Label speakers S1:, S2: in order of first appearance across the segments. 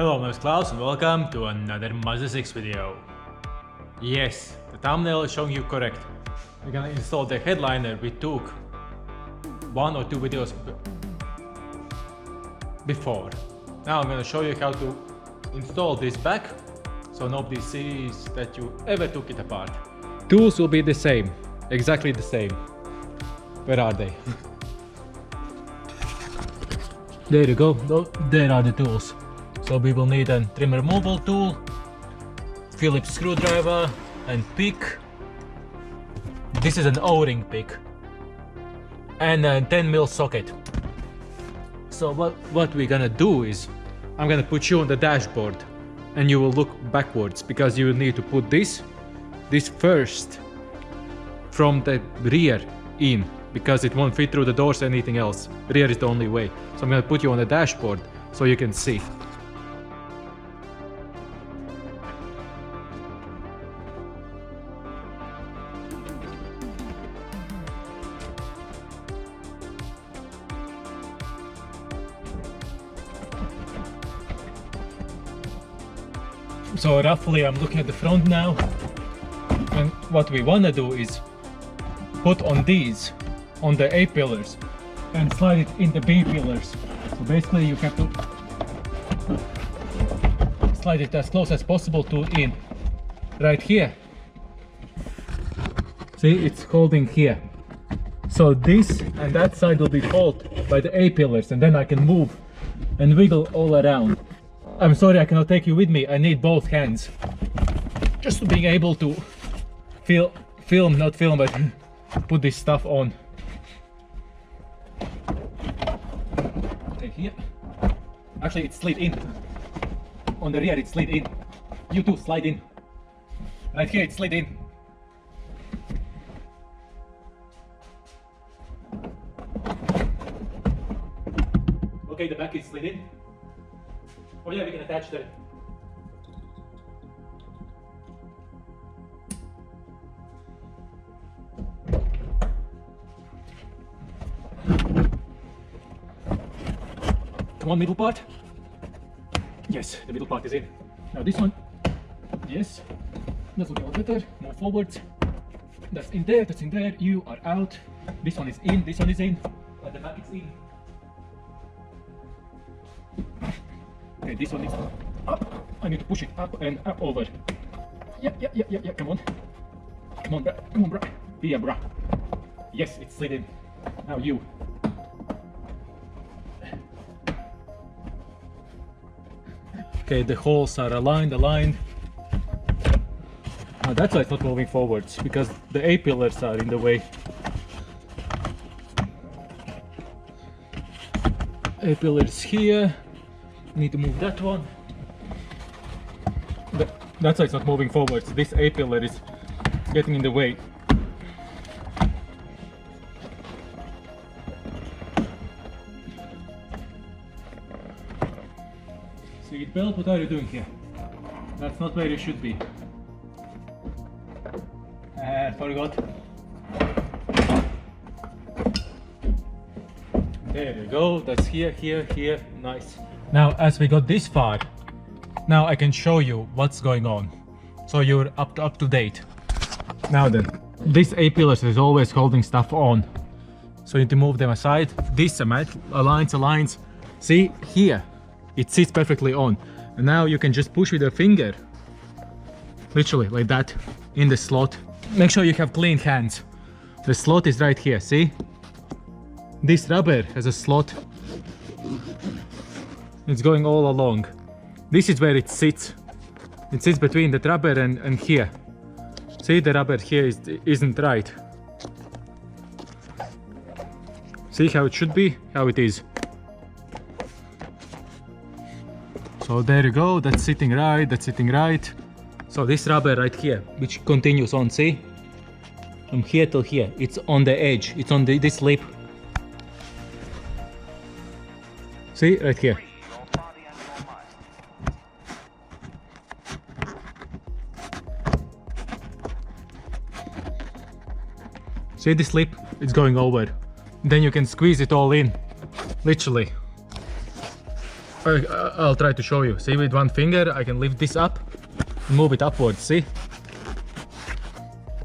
S1: Hello, my name is Klavs and welcome to another Mazda 6 video. Yes, the thumbnail is showing you correct. We're gonna install the headliner we took 1 or 2 videos before. Now I'm gonna show you how to install this back so nobody sees that you ever took it apart. Tools will be the same, exactly the same. Where are they? There you go, there are the tools. So we will need a trim removal tool, Phillips screwdriver and pick. This is an O-ring pick and a 10mm socket. So what we're gonna do is I'm gonna put you on the dashboard and you will look backwards because you will need to put this first from the rear in because it won't fit through the doors or anything else. Rear is the only way. So I'm gonna put you on the dashboard so you can see. So roughly I'm looking at the front now, and what we want to do is put on these, on the A pillars, and slide it in the B pillars. So basically you have to slide it as close as possible to in, right here. See, it's holding here. So this and that side will be held by the A pillars, and then I can move and wiggle all around. I'm sorry I cannot take you with me, I need both hands. Just to being able to but put this stuff on. Okay, here. Actually it's slid in. On the rear it's slid in. You too, slide in. Right here it's slid in. Okay, the back is slid in. Oh yeah, we can attach that. Come on, middle part. Yes, the middle part is in. Now this one. Yes. That's looking a lot better. Move forwards. That's in there, that's in there. You are out. This one is in, this one is in. And the back is in. Okay, this one is up. I need to push it up and up over. Yeah, come on. Come on, bruh. Be a bruh. Yes, it's slid in. Now you. Okay, the holes are aligned. Now that's why it's not moving forwards, because the A pillars are in the way. A pillars here. Need to move that one. That's why it's not moving forwards. This A pillar is getting in the way. Seat belt, what are you doing here? That's not where you should be. Forgot. There you go. That's here. Nice. Now, as we got this far, now I can show you what's going on, so you're up to date. Now then, this A pillars is always holding stuff on, so you need to move them aside. This aligns. See, here, it sits perfectly on. And now you can just push with your finger, literally like that, in the slot. Make sure you have clean hands. The slot is right here, see? This rubber has a slot. It's going all along. This is where it sits. It sits between the rubber and here. See, the rubber here isn't right. See how it should be, how it is. So there you go, that's sitting right. So this rubber right here, which continues on, see? From here till here, it's on the edge, it's on this lip. See, right here. See this lip? It's going over. Then you can squeeze it all in, literally. I'll try to show you. See, with one finger I can lift this up and move it upwards, see?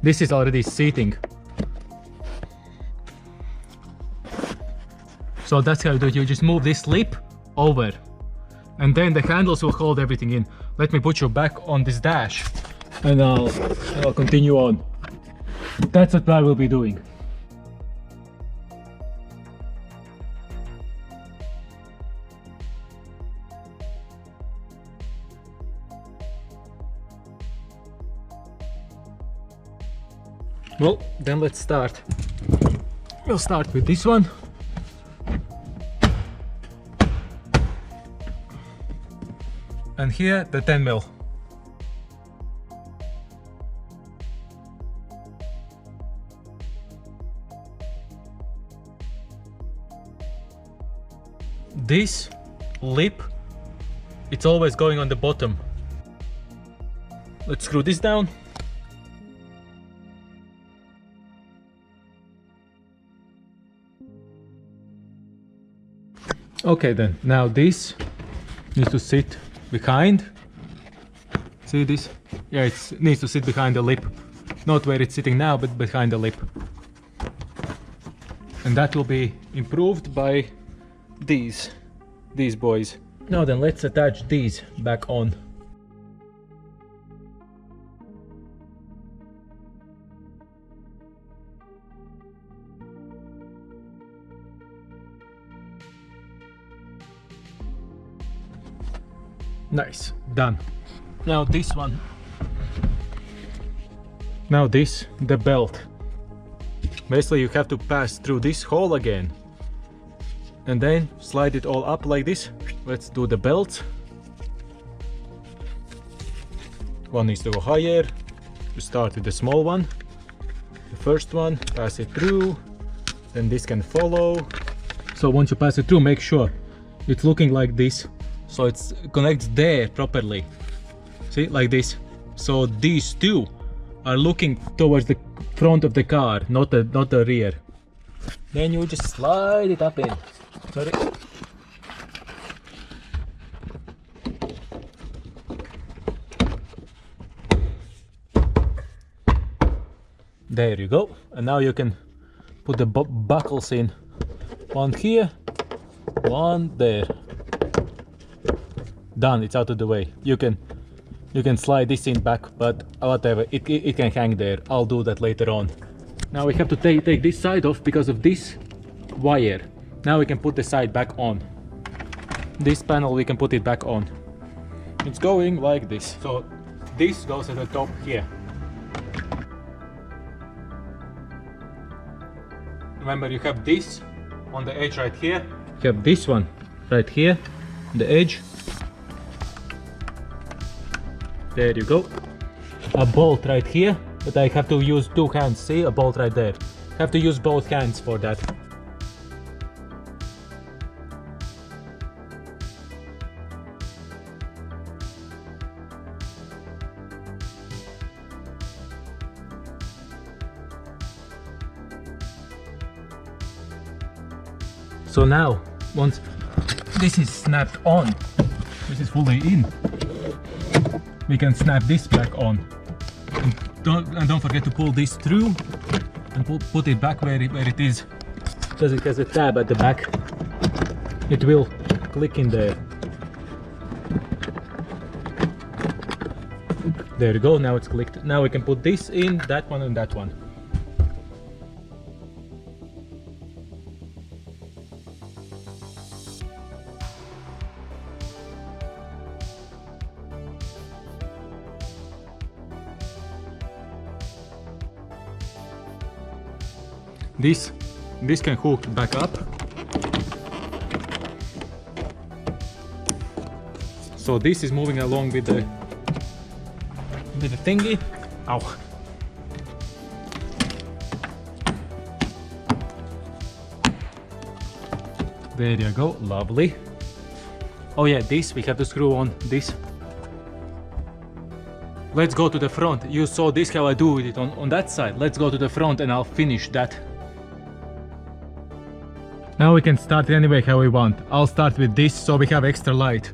S1: This is already seating. So that's how you do it. You just move this lip over and then the handles will hold everything in. Let me put you back on this dash and I'll continue on. That's what I will be doing. Well, then let's start. We'll start with this one. And here the 10mm. This lip, it's always going on the bottom. Let's screw this down. Okay then, now this needs to sit behind. See this? Yeah, it needs to sit behind the lip. Not where it's sitting now, but behind the lip. And that will be improved by these boys. Now then, let's attach these back on. Nice, done. Now this one. Now this, the belt. Basically you have to pass through this hole again. And then slide it all up like this. Let's do the belt. One needs to go higher. We start with the small one. The first one, pass it through. Then this can follow. So once you pass it through, make sure it's looking like this. So it connects there properly. See, like this. So these two are looking towards the front of the car, not the rear. Then you just slide it up in. Sorry. There you go. And now you can put the buckles in. One here, one there. Done, it's out of the way. You can slide this in back, but whatever, it can hang there. I'll do that later on. Now we have to take this side off because of this wire. Now we can put the side back on. This panel we can put it back on. It's going like this. So this goes at the top here. Remember, you have this on the edge right here. You have this one right here, the edge. There you go. A bolt right here, but I have to use two hands. See, a bolt right there. Have to use both hands for that. So now, once this is snapped on, this is fully in, we can snap this back on. And don't forget to pull this through and put it back where it is, because it has a tab at the back. It will click in there. There you go, now it's clicked. Now we can put this in, that one and that one. This can hook back up. So this is moving along with the thingy. Ow. There you go, lovely. Oh yeah, this we have to screw on this. Let's go to the front. You saw this how I do it on that side. Let's go to the front and I'll finish that. Now we can start it anyway how we want. I'll start with this so we have extra light.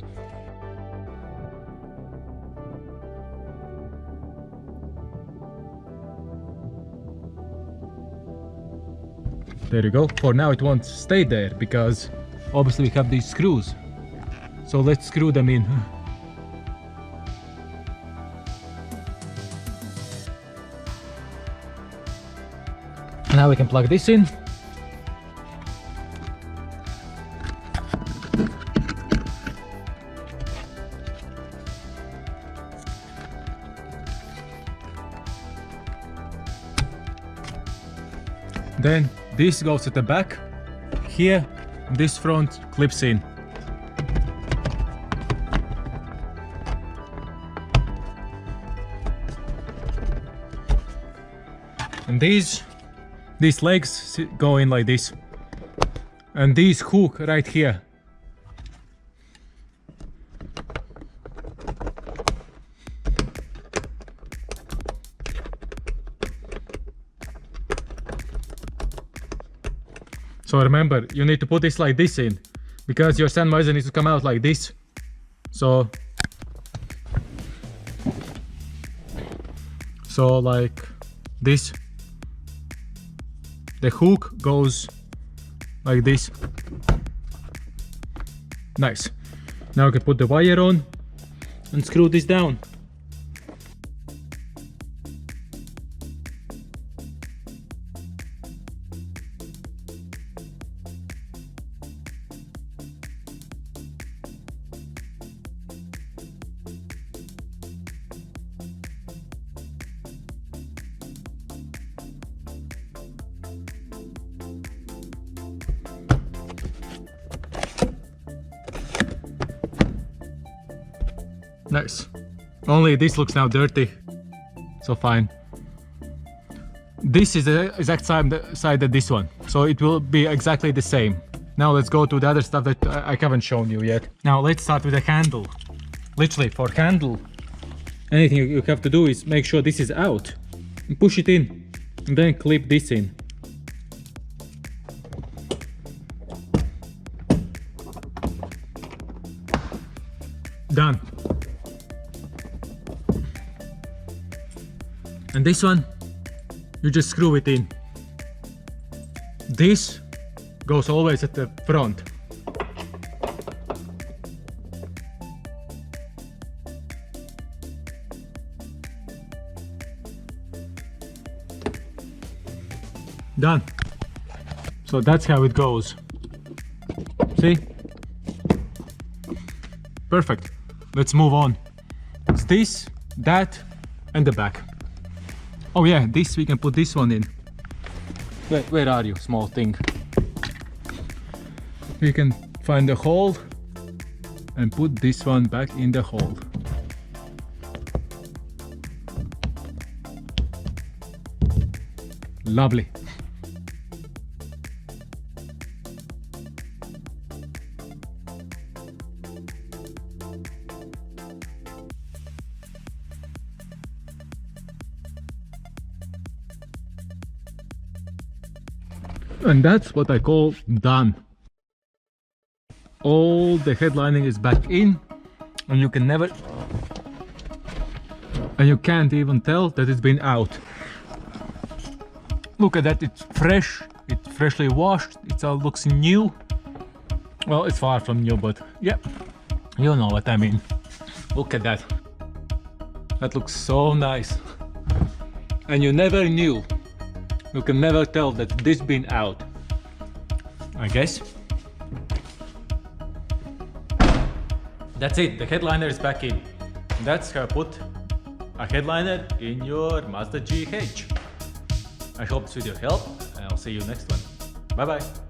S1: There you go. For now it won't stay there because obviously we have these screws. So let's screw them in. Now we can plug this in. Then this goes at the back. Here, this front clips in. And these legs go in like this. And this hook right here. So remember, you need to put this like this in, because your Sennheiser needs to come out like this. So like this. The hook goes like this. Nice. Now I can put the wire on and screw this down. Nice. Only this looks now dirty, so fine. This is the exact side as this one, so it will be exactly the same. Now let's go to the other stuff that I haven't shown you yet. Now let's start with the handle. Literally, for handle, anything you have to do is make sure this is out and push it in, and then clip this in. Done. And this one, you just screw it in. This goes always at the front. Done. So that's how it goes. See? Perfect. Let's move on. It's this, that, and the back. Oh yeah, this we can put this one in. Where are you, small thing? We can find the hole and put this one back in the hole. Lovely. And that's what I call done. All the headlining is back in, and you can't even tell that it's been out. Look at that, it's fresh, it's freshly washed, it all looks new. Well, it's far from new, but yeah, you know what I mean. Look at that. That looks so nice. And you never knew. You can never tell that this been out, I guess. That's it, the headliner is back in. That's how I put a headliner in your Mazda GH. I hope this video helped, and I'll see you next one. Bye bye.